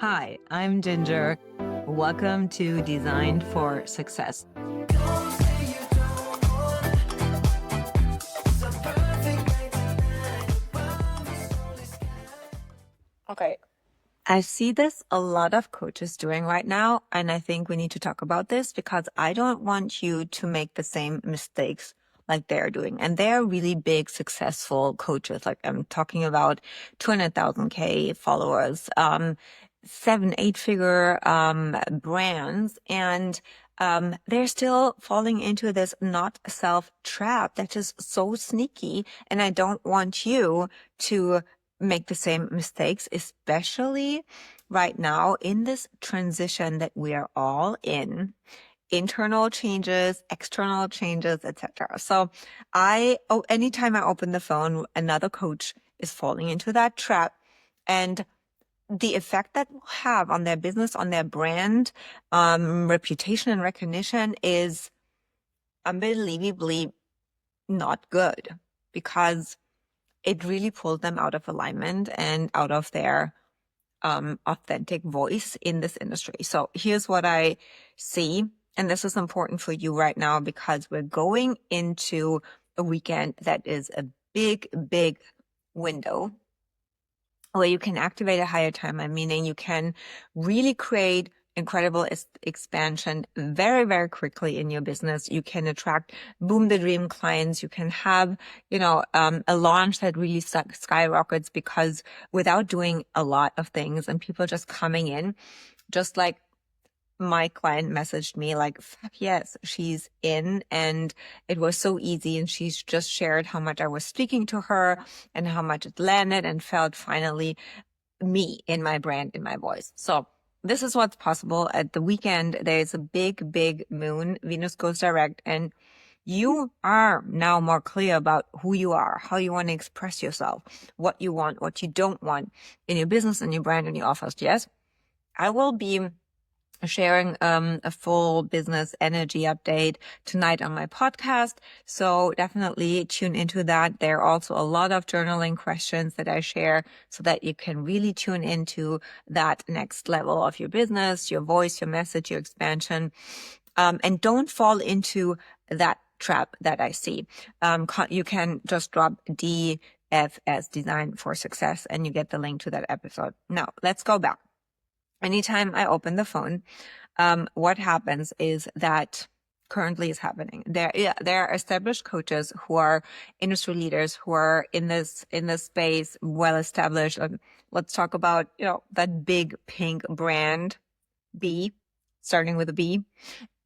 Hi, I'm Ginger. Welcome to Designed for Success. Okay. I see this a lot of coaches doing right now, and I think we need to talk about this because I don't want you to make the same mistakes like they're doing. And they're really big, successful coaches. Like I'm talking about 200,000 K followers, 7, 8 figure, brands. And, they're still falling into this not self trap that is so sneaky. And I don't want you to make the same mistakes, especially right now in this transition that we are all in, internal changes, external changes, etc. So anytime I open the phone, another coach is falling into that trap, and the effect that will have on their business, on their brand, reputation and recognition is unbelievably not good, because it really pulls them out of alignment and out of their authentic voice in this industry. So here's what I see. And this is important for you right now because we're going into a weekend that is a big, big window where you can activate a higher timeline, meaning you can really create incredible expansion very, very quickly in your business. You can attract boom the dream clients. You can have, a launch that really skyrockets because without doing a lot of things and people just coming in, just like my client messaged me like, fuck yes, she's in. And it was so easy. And she's just shared how much I was speaking to her and how much it landed and felt finally me in my brand, in my voice. So this is what's possible at the weekend. There's a big, big moon. Venus goes direct, and you are now more clear about who you are, how you want to express yourself, what you want, what you don't want in your business and your brand and your offers. Yes, I will be sharing a full business energy update tonight on my podcast. So definitely tune into that. There are also a lot of journaling questions that I share so that you can really tune into that next level of your business, your voice, your message, your expansion. And don't fall into that trap that I see. You can just drop DFS, Design for Success, and you get the link to that episode. Now let's go back. Anytime I open the phone, what happens is that currently is happening. There are established coaches who are industry leaders who are in this space, well established. Let's talk about, that big pink brand, B, starting with a B.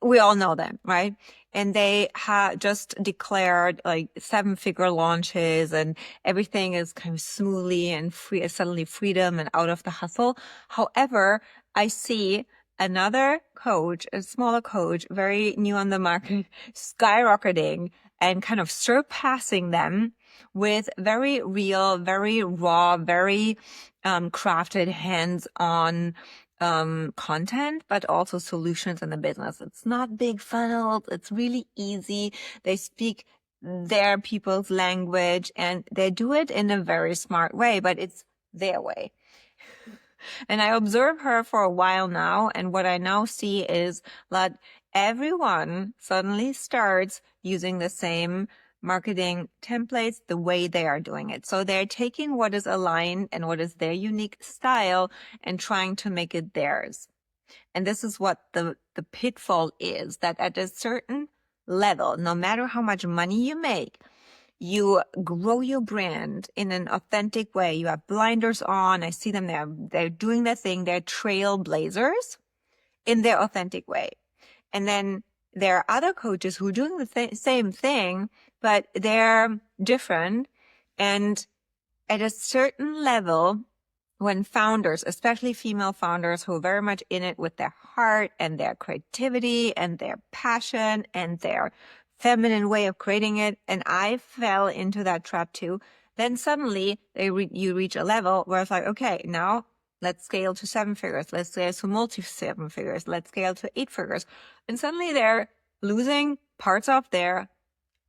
We all know them, right? And they have just declared like 7-figure launches and everything is kind of smoothly and free, suddenly freedom and out of the hustle. However, I see another coach, a smaller coach, very new on the market, skyrocketing and kind of surpassing them with very real, very raw, very crafted, hands-on content, but also solutions in the business. It's not big funnels. It's really easy. They speak their people's language and they do it in a very smart way, but it's their way. And I observe her for a while now. And what I now see is that everyone suddenly starts using the same marketing templates the way they are doing it. So they're taking what is aligned and what is their unique style and trying to make it theirs. And this is what the pitfall is, that at a certain level, no matter how much money you make, you grow your brand in an authentic way. You have blinders on. I see them there. They're doing their thing. They're trailblazers in their authentic way. And then there are other coaches who are doing the same thing, but they're different. And at a certain level, when founders, especially female founders who are very much in it with their heart and their creativity and their passion and their feminine way of creating it, and I fell into that trap too, then suddenly you reach a level where it's like, okay, now let's scale to 7 figures. Let's scale to multi 7 figures. Let's scale to 8 figures. And suddenly they're losing parts of their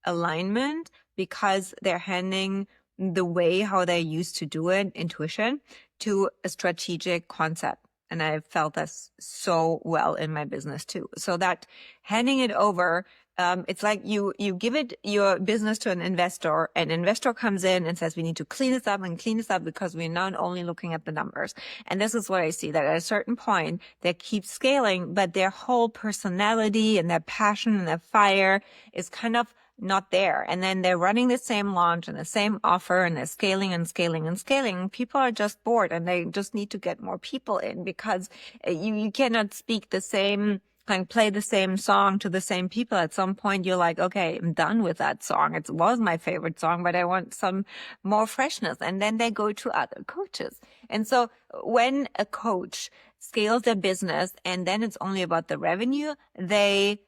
alignment because they're handing the way how they used to do it, intuition, to a strategic concept. And I've felt this so well in my business too. So that handing it over, it's like you give it your business to an investor. An investor comes in and says, we need to clean this up and clean this up because we're not only looking at the numbers. And this is what I see, that at a certain point they keep scaling, but their whole personality and their passion and their fire is kind of not there. And then they're running the same launch and the same offer, and they're scaling and scaling and scaling. People are just bored, and they just need to get more people in, because you cannot speak the same, like play the same song to the same people. At some point you're like, okay, I'm done with that song. It was my favorite song, but I want some more freshness. And then they go to other coaches. And so when a coach scales their business and then it's only about the revenue, they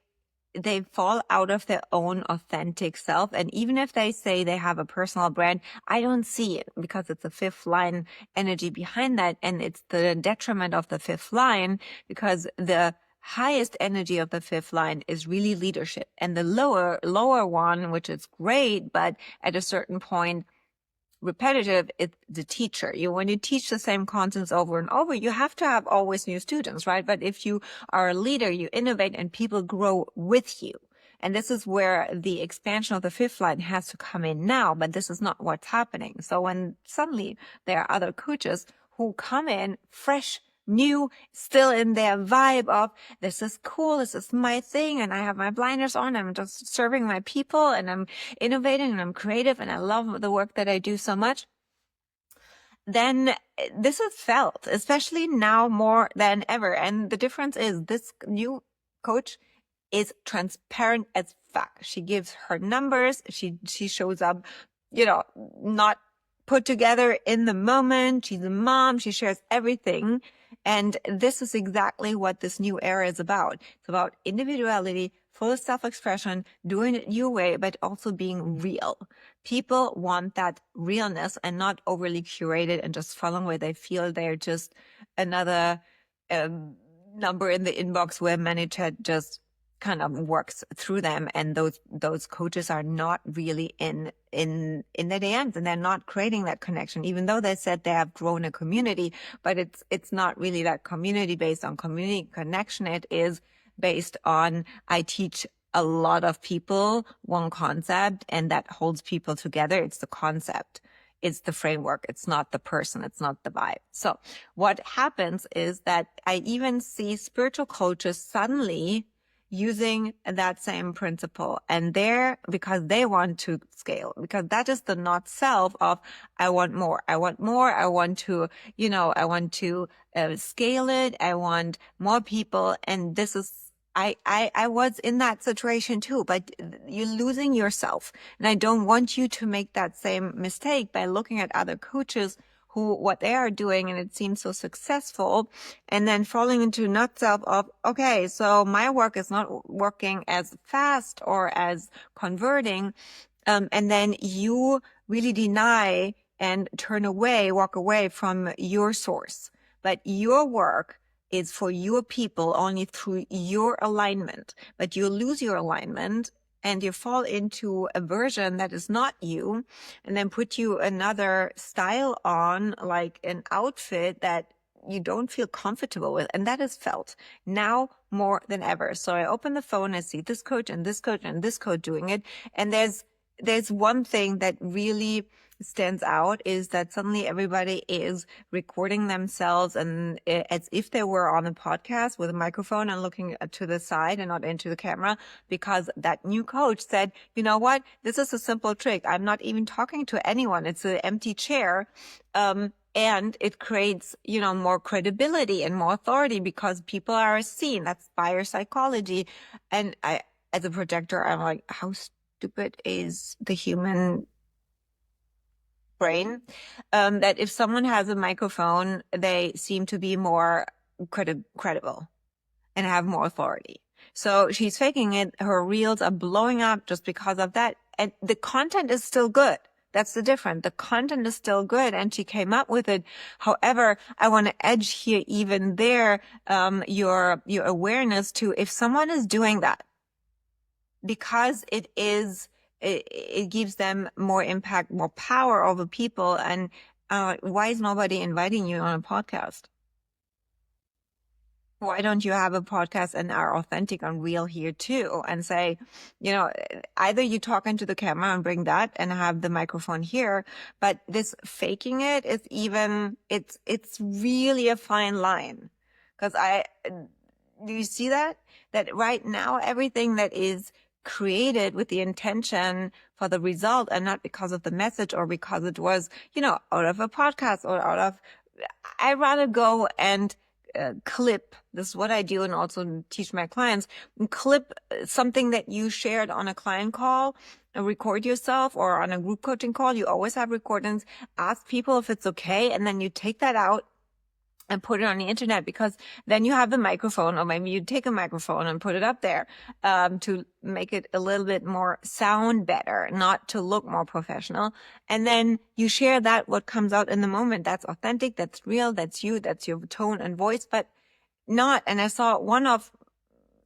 fall out of their own authentic self. And even if they say they have a personal brand, I don't see it, because it's a fifth line energy behind that. And it's the detriment of the fifth line, because the highest energy of the fifth line is really leadership. And the lower one, which is great, but at a certain point, repetitive, it's the teacher. When you teach the same concepts over and over, you have to have always new students, right? But if you are a leader, you innovate and people grow with you. And this is where the expansion of the fifth line has to come in now, but this is not what's happening. So when suddenly there are other coaches who come in fresh, new, still in their vibe of, this is cool, this is my thing, and I have my blinders on, I'm just serving my people, and I'm innovating, and I'm creative, and I love the work that I do so much, then this is felt, especially now more than ever. And the difference is, this new coach is transparent as fuck. She gives her numbers. She shows up, not put together in the moment. She's a mom. She shares everything. And this is exactly what this new era is about. It's about individuality, full self-expression, doing it your way, but also being real. People want that realness and not overly curated and just following where they feel they're just another number in the inbox where manager just kind of works through them, and those coaches are not really in the DMs, and they're not creating that connection, even though they said they have grown a community, but it's not really that community based on community connection. It is based on, I teach a lot of people one concept, and that holds people together. It's the concept. It's the framework. It's not the person. It's not the vibe. So what happens is that I even see spiritual coaches suddenly using that same principle, and because they want to scale, because that is the not self of, I want more, I want to, I want to scale it, I want more people. And this is, I was in that situation too, but you're losing yourself. And I don't want you to make that same mistake by looking at other coaches what they are doing, and it seems so successful, and then falling into not self of, okay, so my work is not working as fast or as converting. And then you really deny and walk away from your source. But your work is for your people only through your alignment, but you lose your alignment and you fall into a version that is not you, and then put you another style on, like an outfit that you don't feel comfortable with. And that is felt now more than ever. So I open the phone, I see this coach and this coach and this coach doing it. And there's one thing that really stands out, is that suddenly everybody is recording themselves, and as if they were on a podcast with a microphone and looking to the side and not into the camera, because that new coach said, you know what, this is a simple trick. I'm not even talking to anyone. It's an empty chair. And it creates, more credibility and more authority because people are seen. That's buyer psychology. And as a projector, I'm like, how stupid is the human brain, that if someone has a microphone, they seem to be more credible and have more authority. So she's faking it. Her reels are blowing up just because of that. And the content is still good. That's the difference. The content is still good, and she came up with it. However, I want to edge here even there, your awareness to, if someone is doing that because it gives them more impact, more power over people. And why is nobody inviting you on a podcast? Why don't you have a podcast and are authentic and real here too, and say, you know, either you talk into the camera and bring that and have the microphone here, but this faking it is it's really a fine line. Because do you see that? That right now, everything that is created with the intention for the result and not because of the message or because it was, out of a podcast or I'd rather go and clip. This is what I do and also teach my clients. Clip something that you shared on a client call, record yourself, or on a group coaching call. You always have recordings. Ask people if it's okay, and then you take that out and put it on the internet, because then you have the microphone, or maybe you take a microphone and put it up there to make it a little bit more sound better, not to look more professional. And then you share that, what comes out in the moment. That's authentic, that's real, that's you, that's your tone and voice, but not. And I saw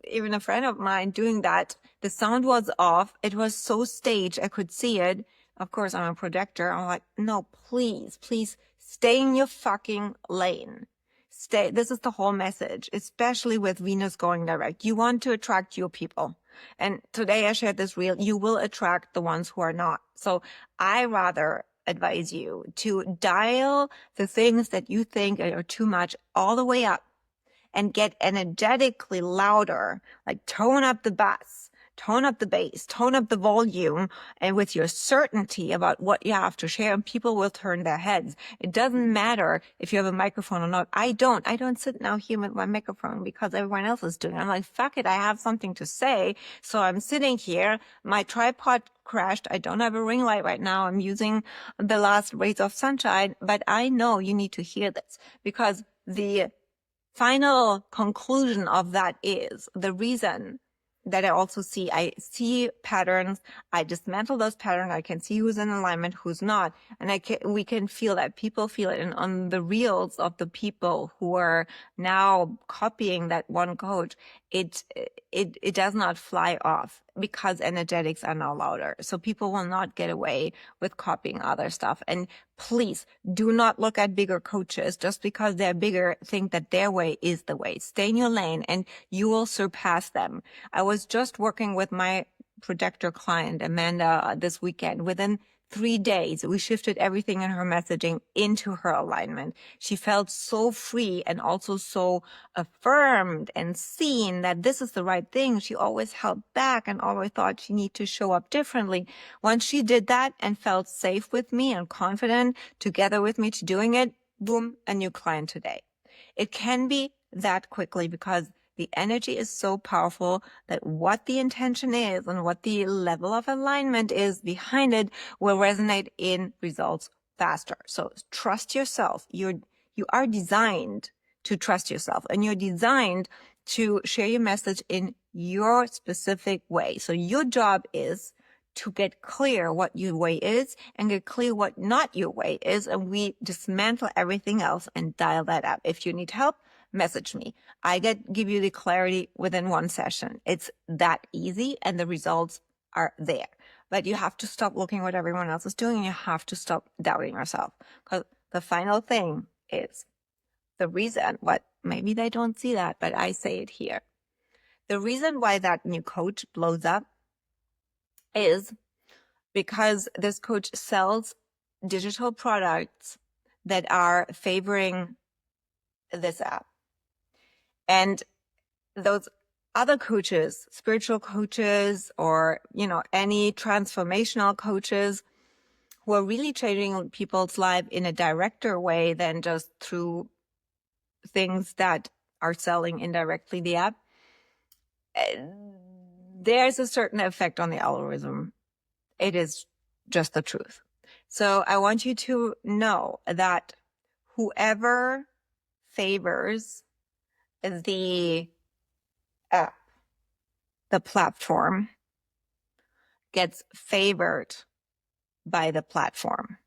even a friend of mine doing that. The sound was off. It was so staged. I could see it. Of course, I'm a projector. I'm like, no, please stay in your fucking lane. Stay. This is the whole message, especially with Venus going direct. You want to attract your people. And today I shared this reel. You will attract the ones who are not. So I rather advise you to dial the things that you think are too much all the way up and get energetically louder, like tone up the bass, tone up the bass, tone up the volume, and with your certainty about what you have to share, and people will turn their heads. It doesn't matter if you have a microphone or not. I don't sit now here with my microphone because everyone else is doing it. I'm like, fuck it, I have something to say. So I'm sitting here, my tripod crashed. I don't have a ring light right now. I'm using the last rays of sunshine, but I know you need to hear this, because the final conclusion of that is the reason that I see patterns. I dismantle those patterns. I can see who's in alignment, who's not. And we can feel that. People feel it. And on the reels of the people who are now copying that one coach, it does not fly off, because energetics are now louder. So people will not get away with copying other stuff. And please do not look at bigger coaches just because they're bigger, think that their way is the way. Stay in your lane and you will surpass them. I was just working with my projector client, Amanda, this weekend. Within 3 days, we shifted everything in her messaging into her alignment. She felt so free and also so affirmed and seen that this is the right thing. She always held back and always thought she needed to show up differently. Once she did that and felt safe with me and confident together with me to doing it, boom, a new client today. It can be that quickly because the energy is so powerful that what the intention is and what the level of alignment is behind it will resonate in results faster. So trust yourself. You are designed to trust yourself, and you're designed to share your message in your specific way. So your job is to get clear what your way is and get clear what not your way is. And we dismantle everything else and dial that up. If you need help, message me. I give you the clarity within one session. It's that easy and the results are there. But you have to stop looking what everyone else is doing, and you have to stop doubting yourself. Because the final thing is the reason what maybe they don't see that, but I say it here. The reason why that new coach blows up is because this coach sells digital products that are favoring this app. And those other coaches, spiritual coaches, or, any transformational coaches who are really changing people's life in a directer way than just through things that are selling indirectly the app, there's a certain effect on the algorithm. It is just the truth. So I want you to know that whoever favors the app, the platform, gets favored by the platform.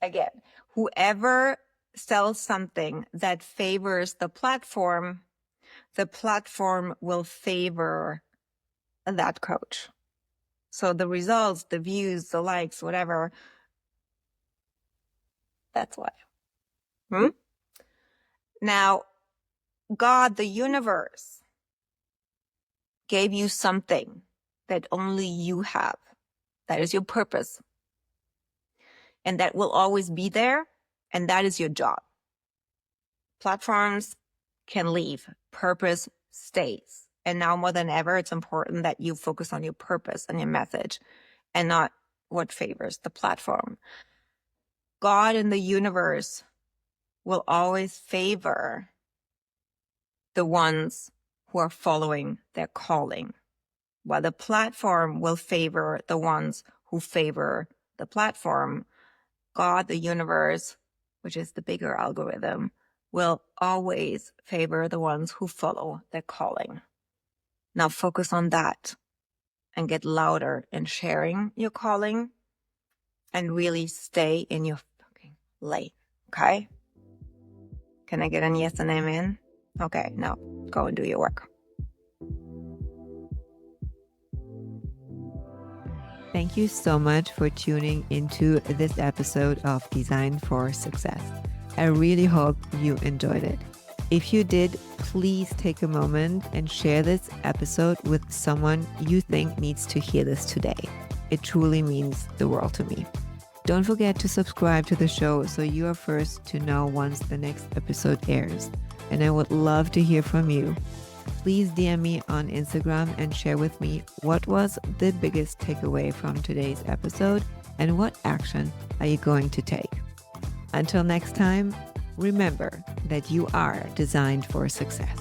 Again, whoever sells something that favors the platform will favor that coach. So the results, the views, the likes, whatever, that's why. Now, God, the universe, gave you something that only you have. That is your purpose. And that will always be there. And that is your job. Platforms can leave. Purpose stays. And now more than ever, it's important that you focus on your purpose and your message and not what favors the platform. God in the universe will always favor the ones who are following their calling, while the platform will favor the ones who favor the platform. God, the universe, which is the bigger algorithm, will always favor the ones who follow their calling. Now focus on that and get louder in sharing your calling and really stay in your fucking lane. Okay? Can I get an yes and amen? Okay, now go and do your work. Thank you so much for tuning into this episode of Design for Success. I really hope you enjoyed it. If you did, please take a moment and share this episode with someone you think needs to hear this today. It truly means the world to me. Don't forget to subscribe to the show so you are first to know once the next episode airs. And I would love to hear from you. Please DM me on Instagram and share with me what was the biggest takeaway from today's episode and what action are you going to take. Until next time, remember that you are designed for success.